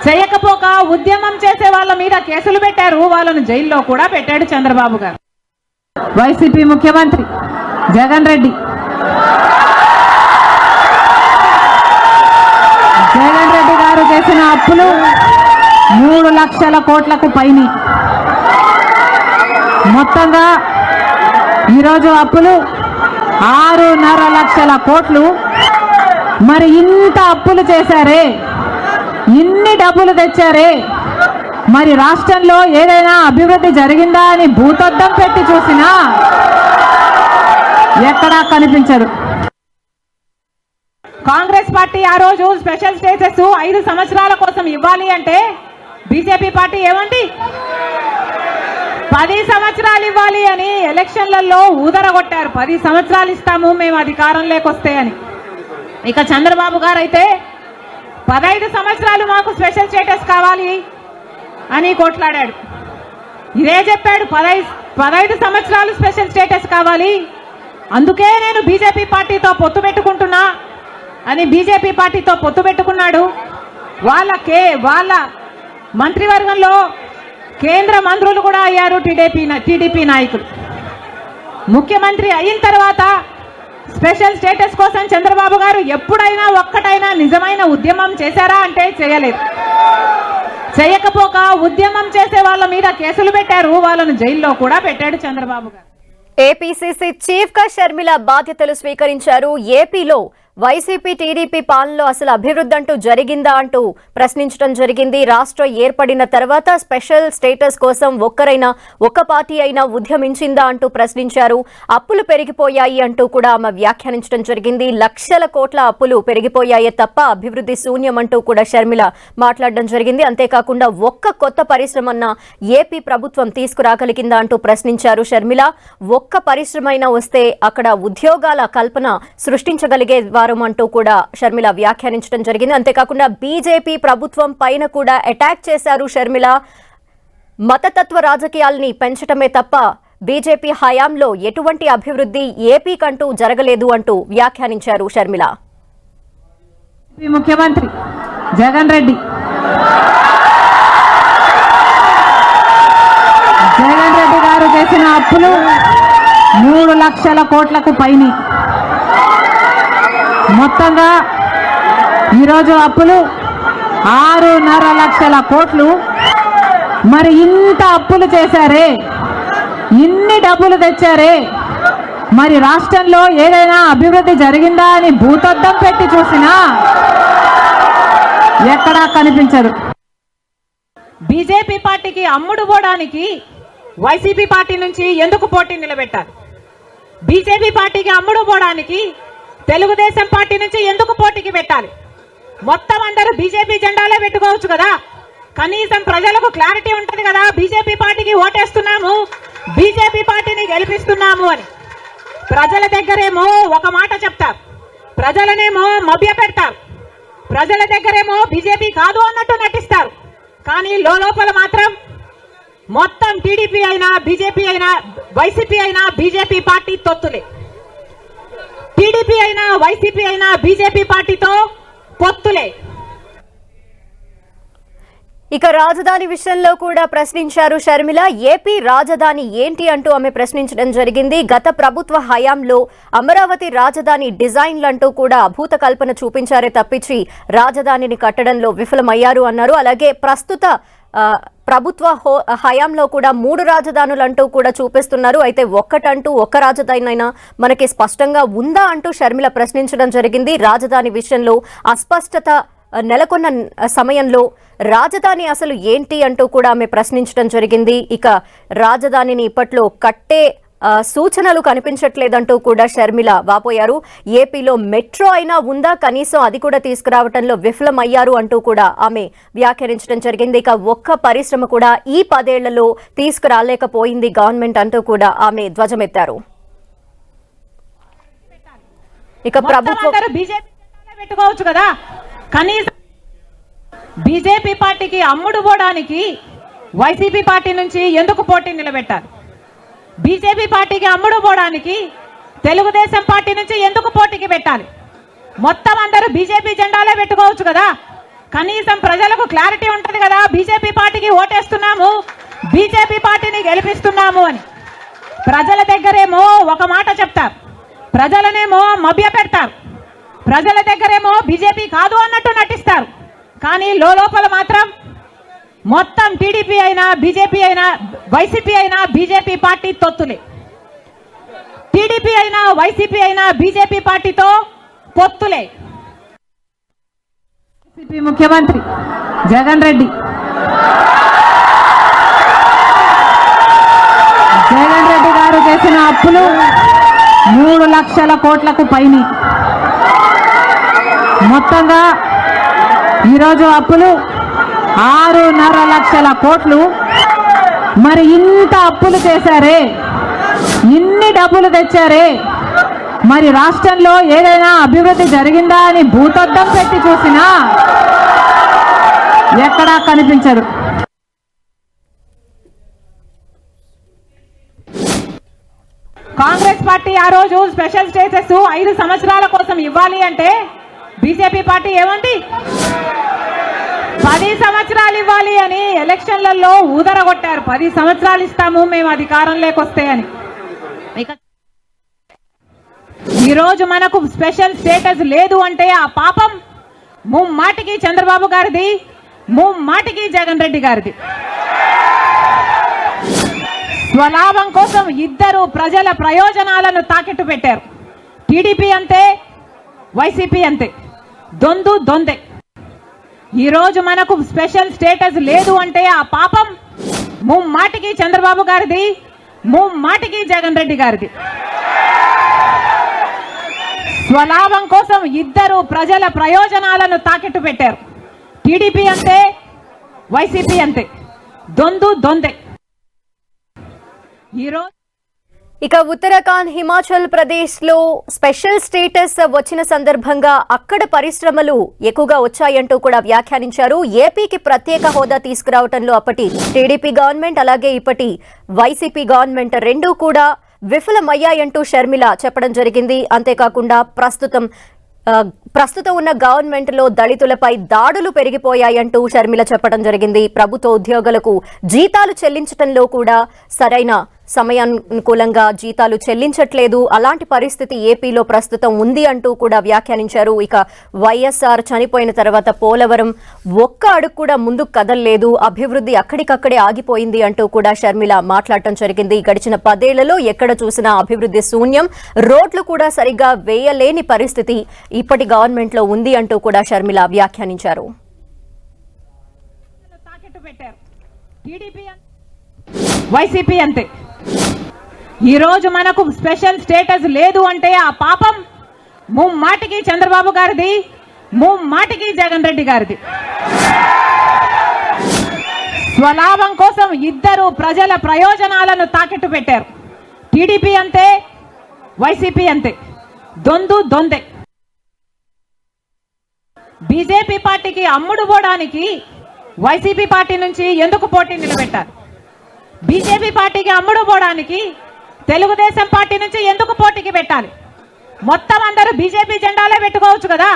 [SPEAKER 2] చేయకపోక ఉద్యమం చేసే వాళ్ళ మీద కేసులు పెట్టారు, వాళ్ళను జైల్లో కూడా పెట్టాడు చంద్రబాబు గారు. వైసీపీ ముఖ్యమంత్రి జగన్ రెడ్డి గారు చేసిన అప్పులు 3 లక్షల కోట్లకు పైన. మొత్తంగా ఈరోజు అప్పులు 6.5 లక్షల కోట్లు. మరి ఇంత అప్పులు చేశారే, ఇన్ని డబ్బులు తెచ్చారే, మరి రాష్ట్రంలో ఏదైనా అభివృద్ధి జరిగిందా అని భూతద్దం పెట్టి చూసినా ఎక్కడా కనిపించదు. కాంగ్రెస్ పార్టీ ఆ రోజు స్పెషల్ స్టేటస్ 5 సంవత్సరాల కోసం ఇవ్వాలి అంటే బీజేపీ పార్టీ ఏమంది? 10 సంవత్సరాలు ఇవ్వాలి అని ఎలక్షన్లలో ఊదరగొట్టారు. 10 సంవత్సరాలు ఇస్తాము మేము అధికారంలోకి వస్తే అని. ఇక చంద్రబాబు గారు అయితే 15 సంవత్సరాలు మాకు స్పెషల్ స్టేటస్ కావాలి అని కొట్లాడాడు. ఇదే చెప్పాడు, 15 సంవత్సరాలు స్పెషల్ స్టేటస్ కావాలి, అందుకే నేను బీజేపీ పార్టీతో పొత్తు పెట్టుకుంటున్నా అని బీజేపీ పార్టీతో పొత్తు పెట్టుకున్నాడు. వాళ్ళ మంత్రివర్గంలో కేంద్ర మంత్రులు కూడా అయ్యారు టీడీపీ నాయకులు. ముఖ్యమంత్రి అయిన తర్వాత స్పెషల్ స్టేటస్ కోసం చంద్రబాబు గారు ఎప్పుడైనా ఒక్కటైనా నిజమైన ఉద్యమం చేశారా అంటే చేయలేదు. చేయకపోక ఉద్యమం చేసే వాళ్ళ మీద కేసులు పెట్టారు, వాళ్ళను జైల్లో కూడా పెట్టాడు చంద్రబాబు గారు.
[SPEAKER 3] ఏపీసీసీ చీఫ్ గా షర్మిల బాధ్యతలు స్వీకరించారు. ఏపీలో వైసీపీ టీడీపీ పాలనలో అసలు అభివృద్ధి అంటూ జరిగిందా అంటూ ప్రశ్నించడం జరిగింది. రాష్ట్రం ఏర్పడిన తర్వాత స్పెషల్ స్టేటస్ కోసం ఒక్క పార్టీ అయినా ఉద్యమించిందా అంటూ ప్రశ్నించారు. అప్పులు పెరిగిపోయాయి అంటూ కూడా ఆమె వ్యాఖ్యానించడం జరిగింది. లక్షల కోట్ల అప్పులు పెరిగిపోయాయే తప్ప అభివృద్ధి శూన్యం అంటూ కూడా షర్మిల మాట్లాడడం జరిగింది. అంతేకాకుండా ఒక్క కొత్త పరిశ్రమన్న ఏపీ ప్రభుత్వం తీసుకురాగలిగిందా అంటూ ప్రశ్నించారు షర్మిల. ఒక్క పరిశ్రమైనా వస్తే అక్కడ ఉద్యోగాల కల్పన సృష్టించగలిగే అంటూ కూడా షర్మిల వ్యాఖ్యానించడం జరిగింది. అంతేకాకుండా బీజేపీ ప్రభుత్వం పైన కూడా అటాక్ చేశారు షర్మిల. మతతత్వ రాజకీయాల్ని పెంచటమే తప్ప బీజేపీ హయాంలో ఎటువంటి అభివృద్ధి ఏపీకంటూ జరగలేదు అంటూ వ్యాఖ్యానించారు షర్మిల.
[SPEAKER 2] ముఖ్యమంత్రి జగన్ రెడ్డి గారు చేసిన అప్పులు 3 లక్షల కోట్లకు పైన. మొత్తంగా ఈరోజు అప్పులు 6.5 లక్షల కోట్లు. మరి ఇంత అప్పులు చేశారే, ఇన్ని డబ్బులు తెచ్చారే, మరి రాష్ట్రంలో ఏదైనా అభివృద్ధి జరిగిందా అని భూతద్దం పెట్టి చూసినా ఎక్కడా కనిపించదు. బీజేపీ పార్టీకి అమ్ముడు పోవడానికి వైసీపీ పార్టీ నుంచి ఎందుకు పోటీ నిలబెట్టారు? బీజేపీ పార్టీకి అమ్ముడు పోవడానికి తెలుగుదేశం పార్టీ నుంచి ఎందుకు పోటీకి పెట్టాలి? మొత్తం అందరూ బీజేపీ జెండాలే పెట్టుకోవచ్చు కదా. కనీసం ప్రజలకు క్లారిటీ ఉంటది కదా, బీజేపీ పార్టీకి ఓటేస్తున్నాము, బీజేపీ పార్టీని గెలిపిస్తున్నాము అని. ప్రజల దగ్గరేమో ఒక మాట చెప్తారు, ప్రజలనేమో మభ్య పెడతారు. ప్రజల దగ్గరేమో బీజేపీ కాదు అన్నట్టు నటిస్తారు. కానీ లోపల మాత్రం మొత్తం టీడీపీ అయినా బీజేపీ అయినా వైసీపీ అయినా బీజేపీ పార్టీ తొత్తులే. టీడీపీ అయినా వైసీపీ అయినా బీజేపీ పార్టీతో పొత్తులే.
[SPEAKER 3] ఇక రాజధాని విషయంలో కూడా ప్రశ్నించారు షర్మిల. ఏపీ రాజధాని ఏంటి అంటూ ఆమె ప్రశ్నించడం జరిగింది. గత ప్రభుత్వ హయాంలో అమరావతి రాజధాని డిజైన్లంటూ కూడా అభూత కల్పన చూపించారే తప్పించి రాజధానిని కట్టడంలో విఫలమయ్యారు అన్నారు. అలాగే ప్రస్తుత ప్రభుత్వ హయాంలో కూడా 3 రాజధానులంటూ కూడా చూపిస్తున్నారు. అయితే ఒక్క రాజధాని అయినా మనకి స్పష్టంగా ఉందా అంటూ షర్మిల ప్రశ్నించడం జరిగింది. రాజధాని విషయంలో అస్పష్టత నెలకొన్న సమయంలో రాజధాని అసలు ఏంటి అంటూ కూడా ఆమె ప్రశ్నించడం జరిగింది. ఇక రాజధానిని ఇప్పట్లో కట్టే సూచనలు కనిపించట్లేదంటూ కూడా షర్మిల వాపోయారు. ఏపీలో మెట్రో అయినా ఉందా, కనీసం అది కూడా తీసుకురావడంలో విఫలమయ్యారు అంటూ కూడా ఆమె వ్యాఖ్యానించడం జరిగింది. ఇక ఒక్క పరిశ్రమ కూడా ఈ 10 ఏళ్లలో తీసుకురాలేకపోయింది గవర్నమెంట్ అంటూ కూడా ఆమె ధ్వజమెత్తారు. ఇక ప్రభుత్వం
[SPEAKER 2] పెట్టుకోవచ్చు కదా, కనీసం బీజేపీ పార్టీకి అమ్ముడు పోవడానికి వైసీపీ పార్టీ నుంచి ఎందుకు పోటీ నిలబెట్టారు? బీజేపీ పార్టీకి అమ్ముడు పోవడానికి తెలుగుదేశం పార్టీ నుంచి ఎందుకు పోటీకి పెట్టాలి? మొత్తం అందరూ బీజేపీ జెండాలే పెట్టుకోవచ్చు కదా. కనీసం ప్రజలకు క్లారిటీ ఉంటది కదా, బీజేపీ పార్టీకి ఓటేస్తున్నాము, బీజేపీ పార్టీని గెలిపిస్తున్నాము అని. ప్రజల దగ్గరేమో ఒక మాట చెప్తారు, ప్రజలనేమో మభ్య పెడతారు. ప్రజల దగ్గరేమో బీజేపీ కాదు అన్నట్టు నటిస్తారు. కానీ లోపల మాత్రం మొత్తం టీడీపీ అయినా బీజేపీ అయినా వైసీపీ అయినా బీజేపీ పార్టీ తొత్తులే. టీడీపీ అయినా వైసీపీ అయినా బీజేపీ పార్టీతో పొత్తులే. వైసీపీ ముఖ్యమంత్రి జగన్ రెడ్డి గారు చేసిన అప్పులు 3 లక్షల కోట్లకు పైన. మొత్తంగా ఈరోజు అప్పులు 6.5 లక్షల కోట్లు. మరి ఇంత అప్పులు చేశారే, ఇన్ని డబ్బులు తెచ్చారే, మరి రాష్ట్రంలో ఏదైనా అభివృద్ధి జరిగిందా అని భూతద్దం పెట్టి చూసినా ఎక్కడా కనిపించదు. కాంగ్రెస్ పార్టీ ఆ రోజు స్పెషల్ స్టేటస్ 5 సంవత్సరాల కోసం ఇవ్వాలి అంటే బీజేపీ పార్టీ ఏమంది? 10 సంవత్సరాలు ఇవ్వాలి అని ఎలక్షన్లలో ఊదరగొట్టారు. 10 సంవత్సరాలు ఇస్తాము మేము అధికారంలోకి వస్తే అని. ఈరోజు మనకు స్పెషల్ స్టేటస్ లేదు అంటే ఆ పాపం ముమ్మాటికి చంద్రబాబు గారిది, ముమ్మాటికి జగన్ రెడ్డి గారిది. స్వలాభం కోసం ఇద్దరు ప్రజల ప్రయోజనాలను తాకెట్టు పెట్టారు. టీడీపీ అంతే, వైసీపీ అంతే, దొందే. ఈరోజు మనకు స్పెషల్ స్టేటస్ లేదు అంటే ఆ పాపం ముమ్మాటికి చంద్రబాబు గారిది, ముమ్మాటికి జగన్ రెడ్డి గారిది. స్వలాభం కోసం ఇద్దరు ప్రజల ప్రయోజనాలను తాకెట్టు పెట్టారు. టీడీపీ అంతే, వైసీపీ అంతే, దొందే.
[SPEAKER 3] ఇక ఉత్తరాఖండ్, హిమాచల్ ప్రదేశ్ లో స్పెషల్ స్టేటస్ వచ్చిన సందర్భంగా అక్కడ పరిశ్రమలు ఎక్కువగా వచ్చాయంటూ కూడా వ్యాఖ్యానించారు. ఏపీకి ప్రత్యేక హోదా తీసుకురావడంలో అప్పటి టీడీపీ గవర్నమెంట్ అలాగే ఇప్పటి వైసీపీ గవర్నమెంట్ రెండూ కూడా విఫలమయ్యాయంటూ షర్మిల చెప్పడం జరిగింది. అంతేకాకుండా ప్రస్తుతం ఉన్న గవర్నమెంట్ లో దళితులపై దాడులు పెరిగిపోయాయంటూ షర్మిల చెప్పడం జరిగింది. ప్రభుత్వ ఉద్యోగులకు జీతాలు చెల్లించడంలో కూడా సరైన సమయానుకూలంగా జీతాలు చెల్లించట్లేదు, అలాంటి పరిస్థితి ఏపీలో ప్రస్తుతం ఉంది అంటూ కూడా వ్యాఖ్యానించారు. ఇక వైఎస్ఆర్ చనిపోయిన తర్వాత పోలవరం ఒక్క అడుగు కూడా ముందుకు కదలలేదు, అభివృద్ధి అక్కడికక్కడే ఆగిపోయింది అంటూ కూడా షర్మిల మాట్లాడటం జరిగింది. గడిచిన 10 ఏళ్లలో ఎక్కడ చూసినా అభివృద్ధి శూన్యం, రోడ్లు కూడా సరిగ్గా వేయలేని పరిస్థితి ఇప్పటి గవర్నమెంట్ లో ఉంది అంటూ కూడా షర్మిల వ్యాఖ్యానించారు.
[SPEAKER 2] వైసీపీ అంతే. ఈరోజు మనకు స్పెషల్ స్టేటస్ లేదు అంటే ఆ పాపం ముమ్మాటికి చంద్రబాబు గారిది, ముమ్మాటికి జగన్ రెడ్డి గారిది. స్వలాభం కోసం ఇద్దరు ప్రజల ప్రయోజనాలను తాకెట్టు పెట్టారు. టీడీపీ అంతే, వైసీపీ అంతే, దొందే. బీజేపీ పార్టీకి అమ్ముడు పోవడానికి వైసీపీ పార్టీ నుంచి ఎందుకు పోటీ నిలబెట్టారు? బీజేపీ పార్టీకి అమ్ముడు పోవడానికి తెలుగుదేశం పార్టీ నుంచి ఎందుకు పోటీకి పెట్టాలి? మొత్తం అందరూ బీజేపీ జెండాలే పెట్టుకోవచ్చు కదా,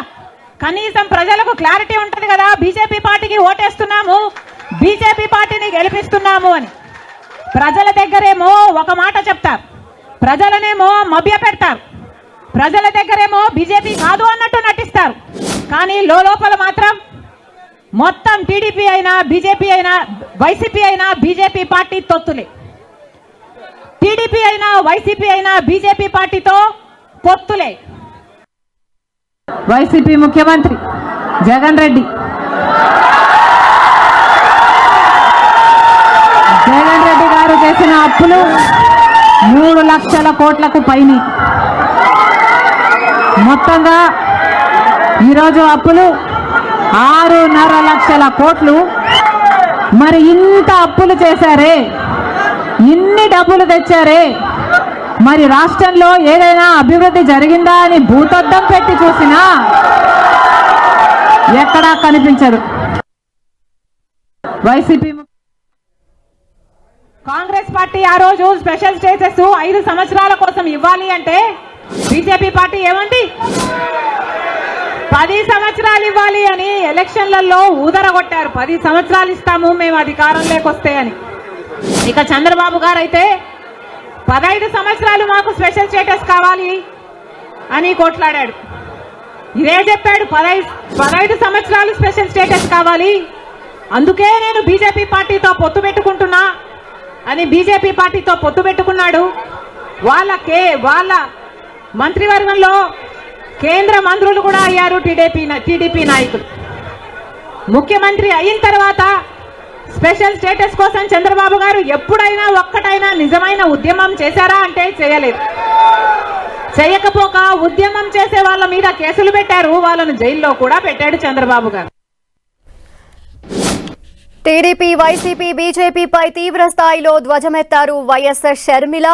[SPEAKER 2] కనీసం ప్రజలకు క్లారిటీ ఉంటుంది కదా, బీజేపీ పార్టీకి ఓటేస్తున్నాము, బీజేపీ పార్టీని గెలిపిస్తున్నాము అని. ప్రజల దగ్గరేమో ఒక మాట చెప్తారు, ప్రజలనేమో మభ్య పెడతారు, ప్రజల దగ్గరేమో బీజేపీ కాదు అన్నట్టు నటిస్తారు. కానీ లోపల మాత్రం మొత్తం టీడీపీ అయినా బీజేపీ అయినా వైసీపీ అయినా బీజేపీ పార్టీ తొత్తులే. టీడీపీ అయినా వైసీపీ అయినా బీజేపీ పార్టీతో పొత్తులే. వైసీపీ ముఖ్యమంత్రి జగన్ రెడ్డి గారు చేసిన అప్పులు 3 లక్షల కోట్లకు పైని. మొత్తంగా ఈరోజు అప్పులు 6.5 లక్షల కోట్లు. మరి ఇంత అప్పులు చేశారే, ఇన్ని డబ్బులు తెచ్చారే, మరి రాష్ట్రంలో ఏదైనా అభివృద్ధి జరిగిందా అని భూతద్దం పెట్టి చూసినా ఎక్కడా కనిపించదు. వైసీపీ కాంగ్రెస్ పార్టీ ఆ రోజు స్పెషల్ స్టేటస్ 5 సంవత్సరాల కోసం ఇవ్వాలి అంటే బీజేపీ పార్టీ ఏమంది? 10 సంవత్సరాలు ఇవ్వాలి అని ఎలక్షన్లలో ఊదరగొట్టారు. 10 సంవత్సరాలు ఇస్తాము మేము అధికారంలోకి వస్తే అని. ఇక చంద్రబాబు గారు అయితే 15 సంవత్సరాలు మాకు స్పెషల్ స్టేటస్ కావాలి అని కొట్లాడాడు. ఇదే చెప్పాడు, 15 సంవత్సరాలు స్పెషల్ స్టేటస్ కావాలి, అందుకే నేను బీజేపీ పార్టీతో పొత్తు పెట్టుకుంటున్నా అని బీజేపీ పార్టీతో పొత్తు పెట్టుకున్నాడు. వాళ్ళ మంత్రివర్గంలో కేంద్ర మంత్రులు కూడా అయ్యారు టీడీపీ నాయకులు. ముఖ్యమంత్రి అయిన తర్వాత స్పెషల్ స్టేటస్ కోసం చంద్రబాబు గారు ఎప్పుడైనా ఒక్కటైనా నిజమైన ఉద్యమం చేశారా అంటే చేయలేదు. చేయకపోక ఉద్యమం చేసే వాళ్ళ మీద కేసులు పెట్టారు, వాళ్ళను జైల్లో కూడా పెట్టాడు చంద్రబాబు గారు.
[SPEAKER 3] టీడీపీ వైసీపీ బీజేపీపై తీవ్ర స్థాయిలో ధ్వజమెత్తారు వైఎస్ఆర్ షర్మిల.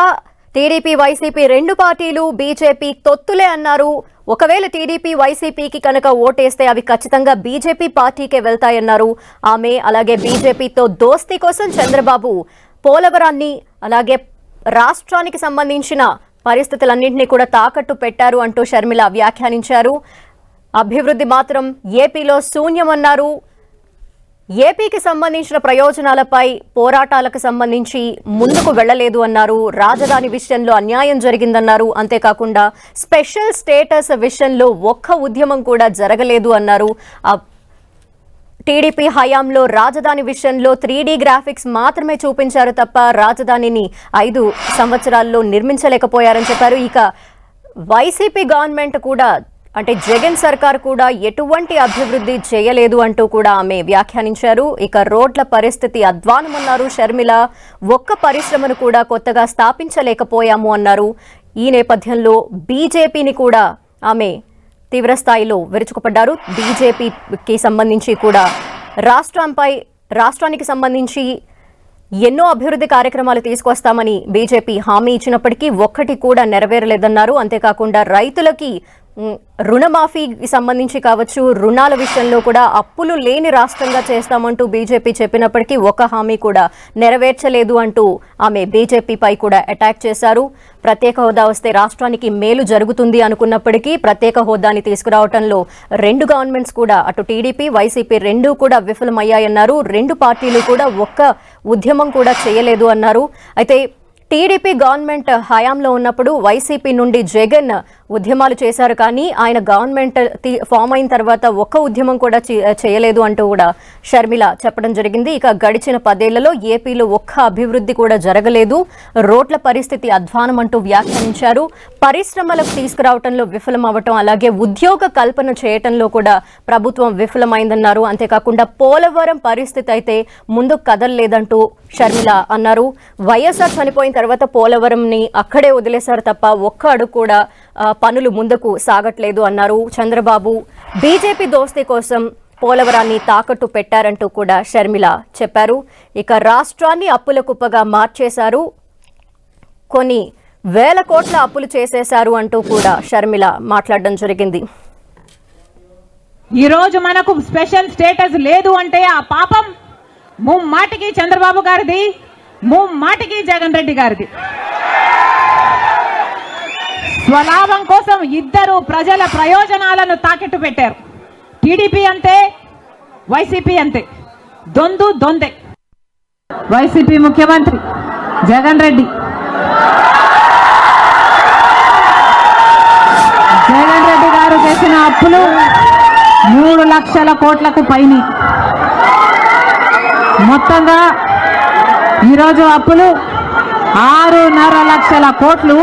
[SPEAKER 3] టీడీపీ వైసీపీ 2 పార్టీలు బీజేపీ తొత్తులే అన్నారు. ఒకవేళ టీడీపీ వైసీపీకి కనుక ఓటేస్తే అవి ఖచ్చితంగా బీజేపీ పార్టీకే వెళ్తాయన్నారు ఆమె. అలాగే బీజేపీతో దోస్తీ కోసం చంద్రబాబు పోలవరాన్ని అలాగే రాష్ట్రానికి సంబంధించిన పరిస్థితులన్నింటినీ కూడా తాకట్టు పెట్టారు అంటూ షర్మిల వ్యాఖ్యానించారు. అభివృద్ధి మాత్రం ఏపీలో శూన్యమన్నారు. ఏపీకి సంబంధించిన ప్రయోజనాలపై పోరాటాలకు సంబంధించి ముందుకు వెళ్లలేదు అన్నారు. రాజధాని విషయంలో అన్యాయం జరిగిందన్నారు. అంతేకాకుండా స్పెషల్ స్టేటస్ విషయంలో ఒక్క ఉద్యమం కూడా జరగలేదు అన్నారు. టీడీపీ హయాంలో రాజధాని విషయంలో 3D గ్రాఫిక్స్ మాత్రమే చూపించారు తప్ప రాజధానిని 5 సంవత్సరాల్లో నిర్మించలేకపోయారని చెప్పారు. ఇక వైసీపీ గవర్నమెంట్ కూడా అంటే జగన్ సర్కార్ కూడా ఎటువంటి అభివృద్ధి చేయలేదు అంటూ కూడా ఆమె వ్యాఖ్యానించారు. ఇక రోడ్ల పరిస్థితి అధ్వానమన్నారు షర్మిల. ఒక్క పరిశ్రమను కూడా కొత్తగా స్థాపించలేకపోయాము అన్నారు. ఈ నేపథ్యంలో బీజేపీని కూడా ఆమె తీవ్రస్థాయిలో విరుచుకుపడ్డారు. బీజేపీకి సంబంధించి కూడా రాష్ట్రానికి సంబంధించి ఎన్నో అభివృద్ధి కార్యక్రమాలు తీసుకొస్తామని బీజేపీ హామీ ఇచ్చినప్పటికీ ఒక్కటి కూడా నెరవేరలేదన్నారు. అంతేకాకుండా రైతులకి రుణమాఫీకి సంబంధించి కావచ్చు, రుణాల విషయంలో కూడా అప్పులు లేని రాష్ట్రంగా చేస్తామంటూ బీజేపీ చెప్పినప్పటికీ ఒక హామీ కూడా నెరవేర్చలేదు అంటూ ఆమె బీజేపీపై కూడా అటాక్ చేశారు. ప్రత్యేక హోదా వస్తే రాష్ట్రానికి మేలు జరుగుతుంది అనుకున్నప్పటికీ ప్రత్యేక హోదాని తీసుకురావడంలో 2 గవర్నమెంట్స్ కూడా అటు టీడీపీ వైసీపీ 2 కూడా విఫలమయ్యాయన్నారు. 2 పార్టీలు కూడా ఒక్క ఉద్యమం కూడా చేయలేదు అన్నారు. అయితే టీడీపీ గవర్నమెంట్ హయాంలో ఉన్నప్పుడు వైసీపీ నుండి జగన్ ఉద్యమాలు చేశారు, కానీ ఆయన గవర్నమెంట్ ఫామ్ అయిన తర్వాత ఒక్క ఉద్యమం కూడా చేయలేదు అంటూ కూడా షర్మిల చెప్పడం జరిగింది. ఇక గడిచిన 10 ఏళ్లలో ఏపీలో ఒక్క అభివృద్ధి కూడా జరగలేదు, రోడ్ల పరిస్థితి అధ్వానం అంటూ వ్యాఖ్యానించారు. పరిశ్రమలకు తీసుకురావడంలో విఫలం అవ్వటం, అలాగే ఉద్యోగ కల్పన చేయటంలో కూడా ప్రభుత్వం విఫలమైందన్నారు. అంతేకాకుండా పోలవరం పరిస్థితి అయితే ముందుకు కదలలేదంటూ షర్మిల అన్నారు. వైఎస్ఆర్ చనిపోయిన తర్వాత పోలవరంని అక్కడే వదిలేశారు తప్ప ఒక్క అడుగు కూడా పనులు ముందుకు సాగట్లేదు అన్నారు. చంద్రబాబు బీజేపీ దోస్తీ కోసం పోలవరాన్ని తాకట్టు పెట్టారంటూ కూడా షర్మిల చెప్పారు. ఇక రాష్ట్రాన్ని అప్పుల కుప్పగా మార్చేశారు, కొన్ని వేల కోట్ల అప్పులు చేసేశారు అంటూ కూడా షర్మిల మాట్లాడడం జరిగింది.
[SPEAKER 2] ఈ రోజు మనకు స్పెషల్ స్టేటస్ లేదు అంటే ఆ పాపం ముమ్మాటికి చంద్రబాబు గారిది, ముమ్మాటికి జగన్ రెడ్డి గారిది. స్వలాభం కోసం ఇద్దరు ప్రజల ప్రయోజనాలను తాకెట్టు పెట్టారు. టీడీపీ అంతే, వైసీపీ అంతే, దొందే. వైసీపీ ముఖ్యమంత్రి జగన్ రెడ్డి గారు చేసిన అప్పులు 3 లక్షల కోట్లకు పైన. మొత్తంగా ఈరోజు అప్పులు 6.5 లక్షల కోట్లు